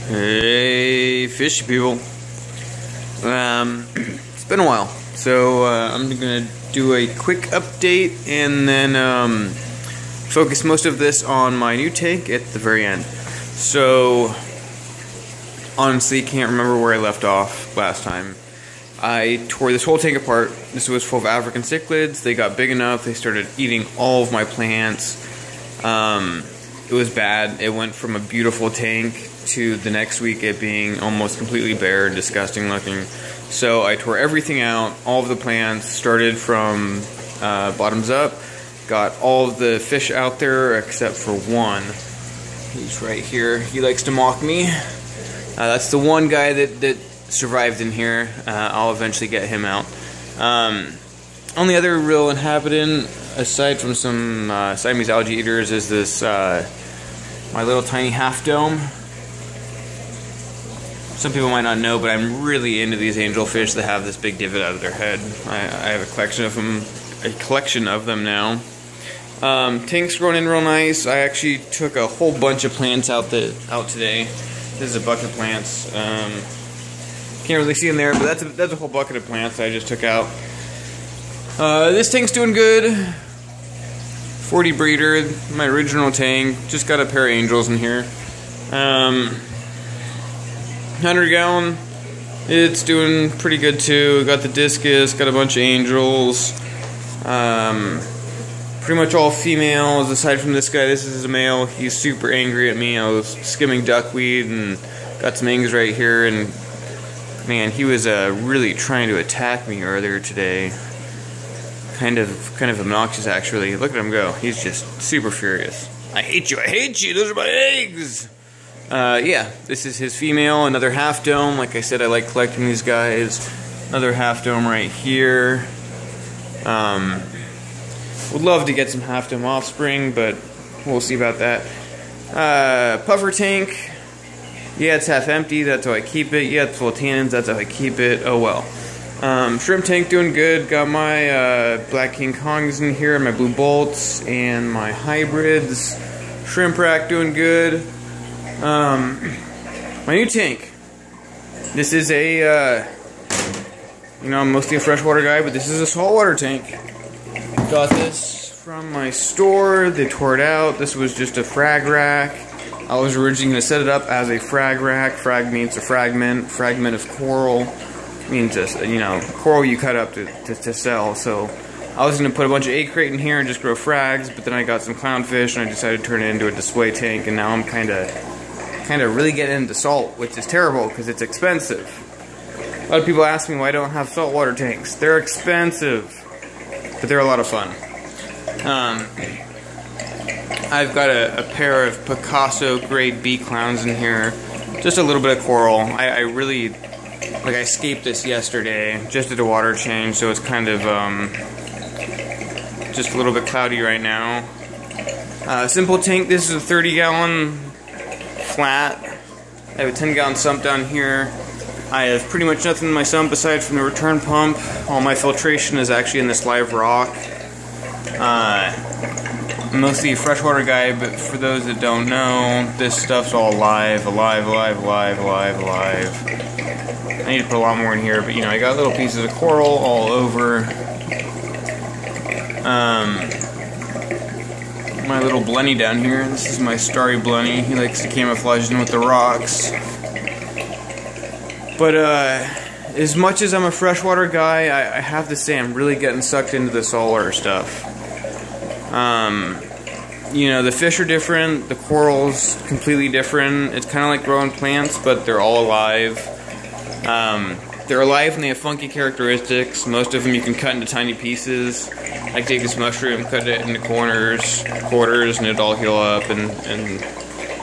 Hey, fishy people. It's been a while, so I'm gonna do a quick update and then focus most of this on my new tank at the very end. So, honestly, can't remember where I left off last time. I tore this whole tank apart. This was full of African cichlids. They got big enough, they started eating all of my plants. It was bad. It went from a beautiful tank to the next week it being almost completely bare and disgusting looking. So I tore everything out, all of the plants, started from bottoms up, got all of the fish out there except for one. He's right here. He likes to mock me. That's the one guy that survived in here. I'll eventually get him out. Only other real inhabitant, aside from some Siamese algae eaters, is this my little tiny half dome. Some people might not know, but I'm really into these angelfish that have this big divot out of their head. I have a collection of them now. Tank's growing in real nice. I actually took a whole bunch of plants out today. This is a bucket of plants. Can't really see them there, but that's a whole bucket of plants that I just took out. This tank's doing good. 40 breeder, my original tank. Just got a pair of angels in here. 100 gallon. It's doing pretty good too. Got the discus, got a bunch of angels. Pretty much all females aside from this guy. This is a male. He's super angry at me. I was skimming duckweed and got some eggs right here, and man, he was really trying to attack me earlier today. Kind of obnoxious actually. Look at him go. He's just super furious. I hate you, those are my eggs! Yeah, this is his female, another half dome. Like I said, I like collecting these guys. Another half dome right here. Would love to get some half dome offspring, but we'll see about that. Puffer tank. Yeah, it's half empty, that's how I keep it. Yeah, it's full of tannins, that's how I keep it. Oh well. Shrimp tank doing good. Got my Black King Kongs in here, my blue bolts, and my hybrids. Shrimp rack doing good. My new tank. This is a, I'm mostly a freshwater guy, but this is a saltwater tank. Got this from my store. They tore it out. This was just a frag rack. I was originally going to set it up as a frag rack. Frag means a fragment. Fragment of coral means just, coral you cut up to sell. So I was going to put a bunch of egg crate in here and just grow frags, but then I got some clownfish and I decided to turn it into a display tank, and now I'm kind of really getting into salt, which is terrible because it's expensive. A lot of people ask me why I don't have saltwater tanks. They're expensive, but they're a lot of fun. I've got a pair of Picasso grade B clowns in here. Just a little bit of coral. I really, I escaped this yesterday. Just did a water change, so it's kind of just a little bit cloudy right now. Simple tank. This is a 30 gallon flat. I have a 10 gallon sump down here. I have pretty much nothing in my sump aside from the return pump. All my filtration is actually in this live rock. I'm mostly a freshwater guy, but for those that don't know, this stuff's all alive. I need to put a lot more in here, but I got little pieces of coral all over. My little blenny down here. This is my starry blenny. He likes to camouflage in with the rocks. But as much as I'm a freshwater guy, I have to say I'm really getting sucked into the saltwater stuff. The fish are different, the coral's completely different. It's kind of like growing plants, but they're all alive. They're alive and they have funky characteristics. Most of them you can cut into tiny pieces. I take this mushroom, cut it into quarters, and it'll all heal up, and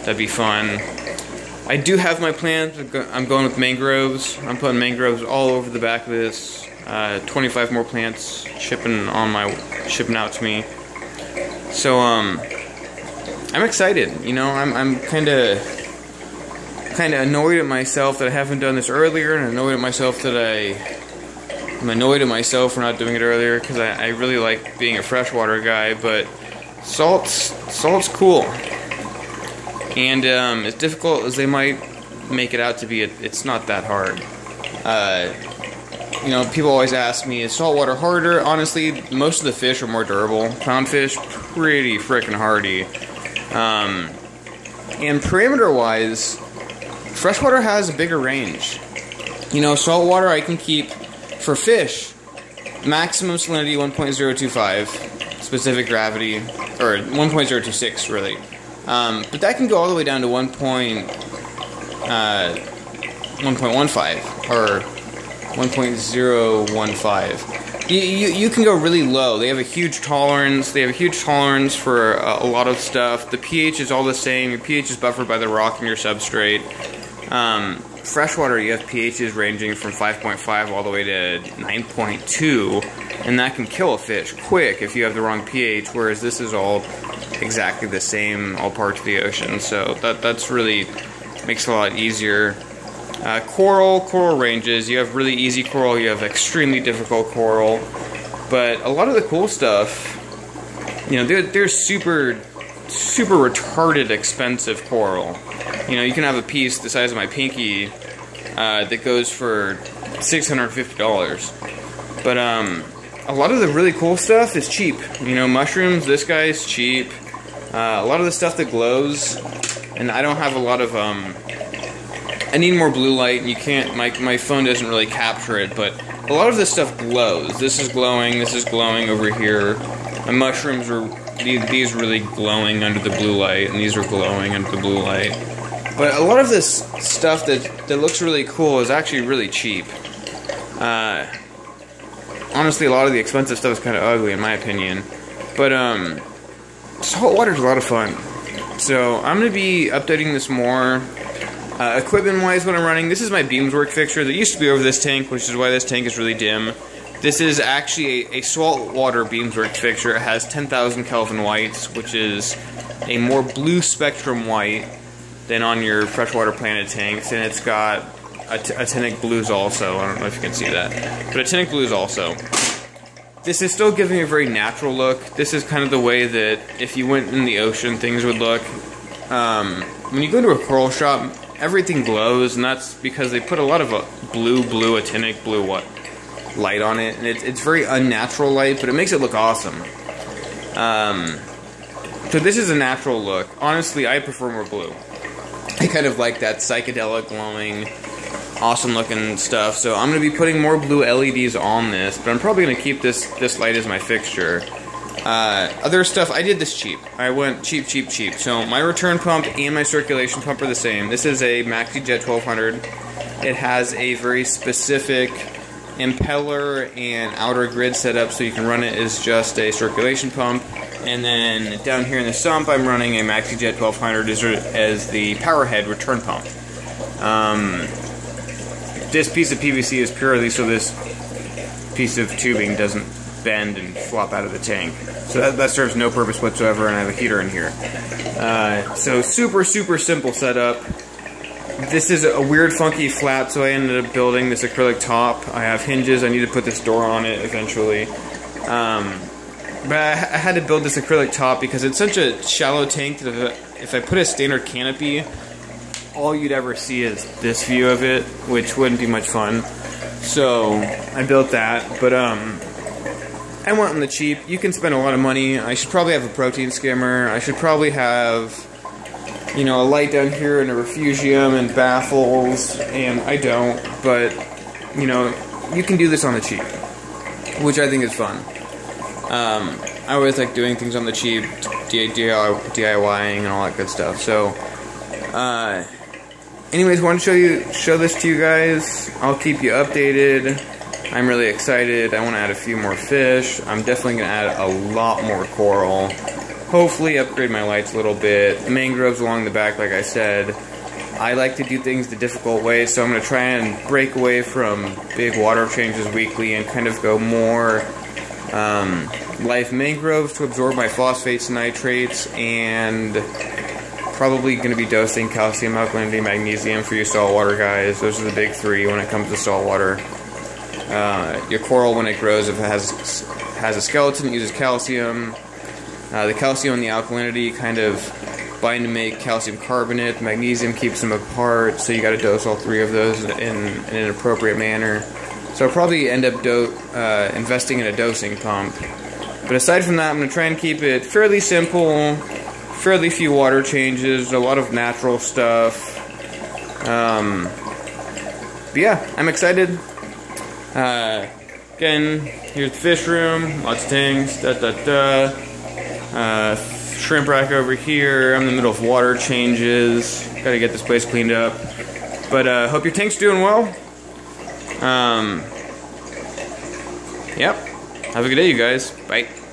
that'd be fun. I do have my plans. I'm going with mangroves. I'm putting mangroves all over the back of this. 25 more plants shipping out to me. So I'm excited. I'm kind of annoyed at myself that I haven't done this earlier, and annoyed at myself that I'm annoyed at myself for not doing it earlier, because I really like being a freshwater guy. But salt's cool. And as difficult as they might make it out to be. It's not that hard. You know, people always ask me, is saltwater harder? Honestly, most of the fish are more durable. Clownfish, pretty frickin' hardy. And parameter-wise, freshwater has a bigger range. You know, saltwater I can keep, for fish, maximum salinity 1.025, specific gravity, or 1.026 really. But that can go all the way down to 1.15 or 1.015. You can go really low. They have a huge tolerance. They have a huge tolerance for a lot of stuff. The pH is all the same. Your pH is buffered by the rock in your substrate. Freshwater, you have pHs ranging from 5.5 all the way to 9.2, and that can kill a fish quick if you have the wrong pH, whereas this is all exactly the same, all parts of the ocean. So that's really makes it a lot easier. Coral ranges. You have really easy coral, you have extremely difficult coral, but a lot of the cool stuff, you know, they're super retarded expensive coral. You know, you can have a piece the size of my pinky that goes for $650. But a lot of the really cool stuff is cheap. You know, mushrooms, this guy's cheap. A lot of the stuff that glows, and I don't have a lot of I need more blue light, and you can't, my phone doesn't really capture it, but a lot of this stuff glows. This is glowing over here. My mushrooms are, these really glowing under the blue light, and these are glowing under the blue light. But a lot of this stuff that looks really cool is actually really cheap. Honestly, a lot of the expensive stuff is kind of ugly in my opinion. But saltwater is a lot of fun. So I'm going to be updating this more. Equipment-wise, what I'm running, this is my Beamswork fixture that used to be over this tank, which is why this tank is really dim. This is actually a saltwater Beamswork fixture. It has 10,000 Kelvin whites, which is a more blue spectrum white than on your freshwater Planet tanks, and it's got actinic blues also. I don't know if you can see that, but actinic blues also. This is still giving a very natural look. This is kind of the way that if you went in the ocean, things would look. When you go to a coral shop, everything glows, and that's because they put a lot of blue actinic blue light on it, and it's very unnatural light, but it makes it look awesome. So this is a natural look. Honestly, I prefer more blue. I kind of like that psychedelic glowing, awesome looking stuff. So I'm going to be putting more blue LEDs on this, but I'm probably going to keep this light as my fixture. Other stuff, I did this cheap. I went cheap. So my return pump and my circulation pump are the same. This is a MaxiJet 1200. It has a very specific impeller and outer grid setup, so you can run it as just a circulation pump. And then down here in the sump, I'm running a MaxiJet 1200 as the power head return pump. This piece of PVC is purely so this piece of tubing doesn't bend and flop out of the tank. So that serves no purpose whatsoever, and I have a heater in here. So super simple setup. This is a weird funky flap, so I ended up building this acrylic top. I have hinges, I need to put this door on it eventually. But I had to build this acrylic top because it's such a shallow tank that if I put a standard canopy, all you'd ever see is this view of it, which wouldn't be much fun. So I built that, but I went on the cheap. You can spend a lot of money. I should probably have a protein skimmer. I should probably have, you know, a light down here and a refugium and baffles, and I don't, but, you know, you can do this on the cheap, which I think is fun. I always like doing things on the cheap, DIYing and all that good stuff. So, anyways, wanted to show this to you guys. I'll keep you updated. I'm really excited. I want to add a few more fish. I'm definitely going to add a lot more coral. Hopefully upgrade my lights a little bit. Mangroves along the back, like I said. I like to do things the difficult way, so I'm going to try and break away from big water changes weekly and kind of go more live mangroves to absorb my phosphates and nitrates, and probably going to be dosing calcium, alkalinity, magnesium for you saltwater guys. Those are the big three when it comes to saltwater. Your coral, when it grows, if it has a skeleton, it uses calcium. The calcium and the alkalinity kind of bind to make calcium carbonate. The magnesium keeps them apart, so you got to dose all 3 of those in an appropriate manner. So I'll probably end up investing in a dosing pump. But aside from that, I'm going to try and keep it fairly simple, fairly few water changes, a lot of natural stuff. But yeah, I'm excited. Again, here's the fish room, lots of things, shrimp rack over here. I'm in the middle of water changes. Gotta get this place cleaned up. But hope your tank's doing well. Yep. Have a good day, you guys. Bye.